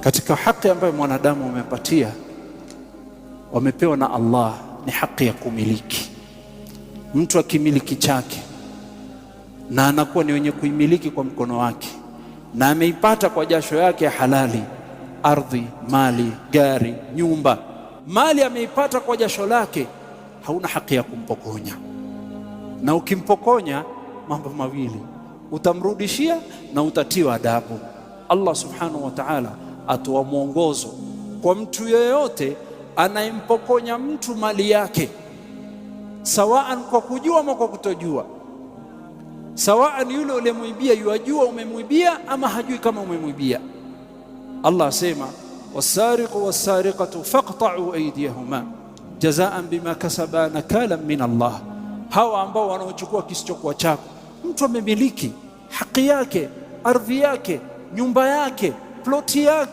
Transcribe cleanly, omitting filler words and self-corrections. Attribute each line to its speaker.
Speaker 1: Katika haki ambayo mwanadamu amepatia, wamepewa na Allah, ni haki ya kumiliki. Mtu akimiliki chake na anakuwa ni wenye kuimiliki kwa mkono wake na ameipata kwa jasho yake ya halali, ardhi, mali, gari, nyumba, mali ameipata kwa jasho lake, hauna haki ya kumpokonya. Na ukimpokonya, mambo mawili, utamrudishia na utatiwa adabu. Allah subhanahu wa ta'ala atoa mwongozo kwa mtu yeyote anayempokonya mtu mali yake, sawaan kwa kujua ama kwa kutojua, sawaan yule uliyemwibia yajua umemwibia ama hajui kama umemwibia. Allah asema, wasariqu wasariqatu faqta'u aydiyahuma jazaan bima kasaba nakalan min Allah. Hawa ambao wanaochukua kisichokuwa chako, mtu amemiliki haki yake, ardhi yake, nyumba yake, ploti yake,